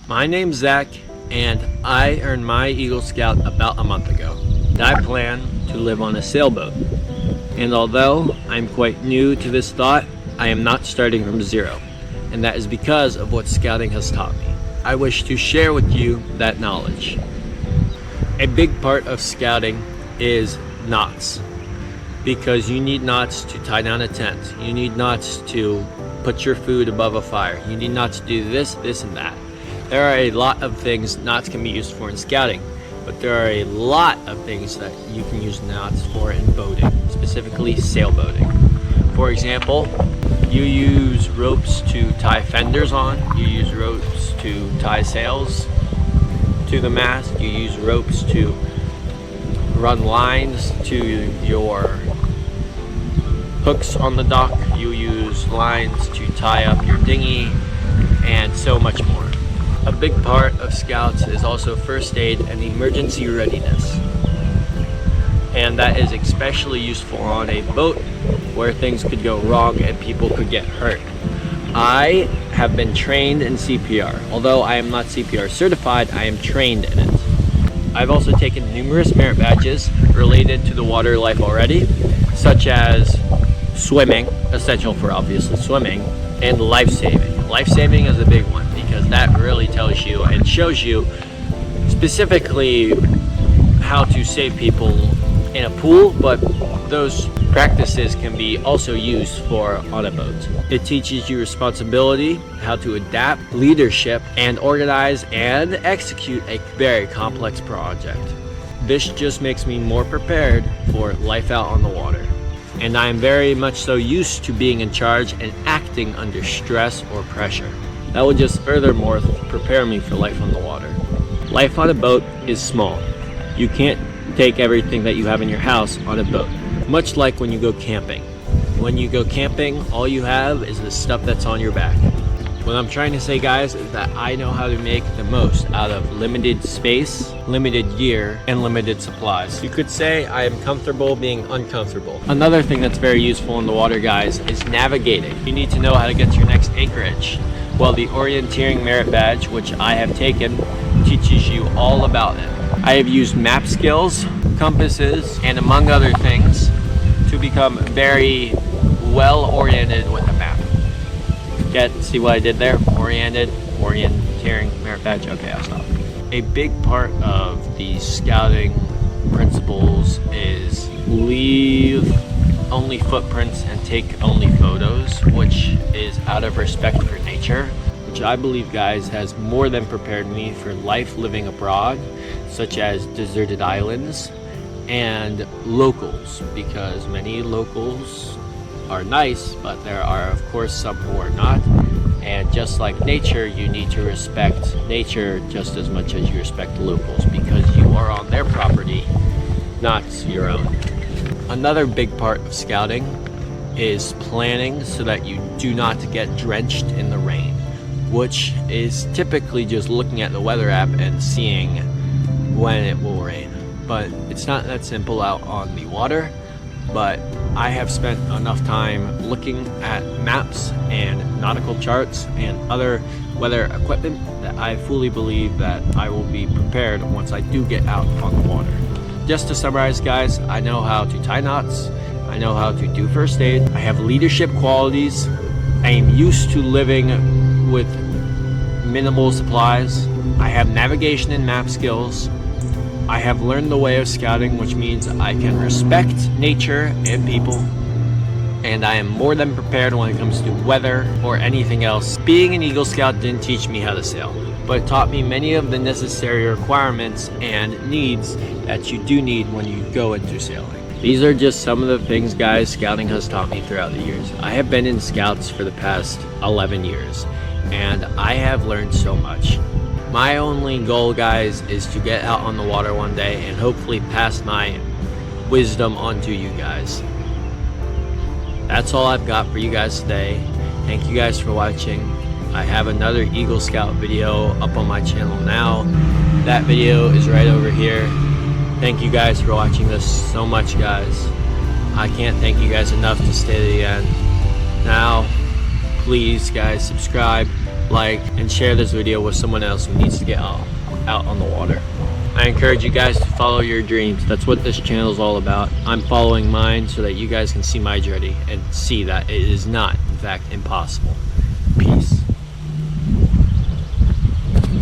My name's Zach, and I earned my Eagle Scout about a month ago. I plan to live on a sailboat, and although I'm quite new to this thought, I am not starting from zero, and that is because of what scouting has taught me. I wish to share with you that knowledge. A big part of scouting is knots, because you need knots to tie down a tent. You need knots to put your food above a fire. You need knots to do this, this, and that. There are a lot of things knots can be used for in scouting, but there are a lot of things that you can use knots for in boating, specifically sailboating. For example, you use ropes to tie fenders on, you use ropes to tie sails to the mast, you use ropes to run lines to your hooks on the dock, you use lines to tie up your dinghy, and so much more. A big part of scouts is also first aid and emergency readiness, and that is especially useful on a boat where things could go wrong and people could get hurt. I have been trained in CPR. Although I am not CPR certified, I am trained in it. I've also taken numerous merit badges related to the water life already, such as swimming, essential for obviously swimming, and life-saving. Life-saving is a big one because that really tells you and shows you specifically how to save people in a pool, but those practices can be also used for on a boat. It teaches you responsibility, how to adapt, leadership, and organize and execute a very complex project. This just makes me more prepared for life out on the water. And I am very much so used to being in charge and acting under stress or pressure. That will just furthermore prepare me for life on the water. Life on a boat is small. You can't take everything that you have in your house on a boat. Much like when you go camping. When you go camping, all you have is the stuff that's on your back. What I'm trying to say, guys, is that I know how to make the most out of limited space, limited gear, and limited supplies. You could say I am comfortable being uncomfortable. Another thing that's very useful in the water, guys, is navigating. You need to know how to get to your next anchorage. Well, the orienteering merit badge, which I have taken, teaches you all about it. I have used map skills, compasses, and among other things, to become very well oriented with a map. See what I did there? Orienteering merit badge. Okay, I'll stop. A big part of the scouting principles is leave only footprints and take only photos, which is out of respect for nature, which I believe, guys, has more than prepared me for life living abroad, such as deserted islands and locals, because many locals are nice, but there are of course some who are not. And just like nature, you need to respect nature just as much as you respect the locals, because you are on their property, not your own. Another big part of scouting is planning so that you do not get drenched in the rain, which is typically just looking at the weather app and seeing when it will rain. But it's not that simple out on the water. But I have spent enough time looking at maps and nautical charts and other weather equipment that I fully believe that I will be prepared once I do get out on the water. Just to summarize, guys, I know how to tie knots, I know how to do first aid, I have leadership qualities, I am used to living with minimal supplies, I have navigation and map skills, I have learned the way of scouting, which means I can respect nature and people, and I am more than prepared when it comes to weather or anything else. Being an Eagle Scout didn't teach me how to sail, but it taught me many of the necessary requirements and needs that you do need when you go into sailing. These are just some of the things, guys, scouting has taught me throughout the years. I have been in scouts for the past 11 years, and I have learned so much. My only goal, guys, is to get out on the water one day and hopefully pass my wisdom on to you guys. That's all I've got for you guys today. Thank you guys for watching. I have another Eagle Scout video up on my channel now. That video is right over here. Thank you guys for watching this so much, guys. I can't thank you guys enough to stay to the end. Now, please, guys, subscribe, like, and share this video with someone else who needs to get out on the water. I encourage you guys to follow your dreams. That's what this channel is all about. I'm following mine so that you guys can see my journey and see that it is not, in fact, impossible. Peace.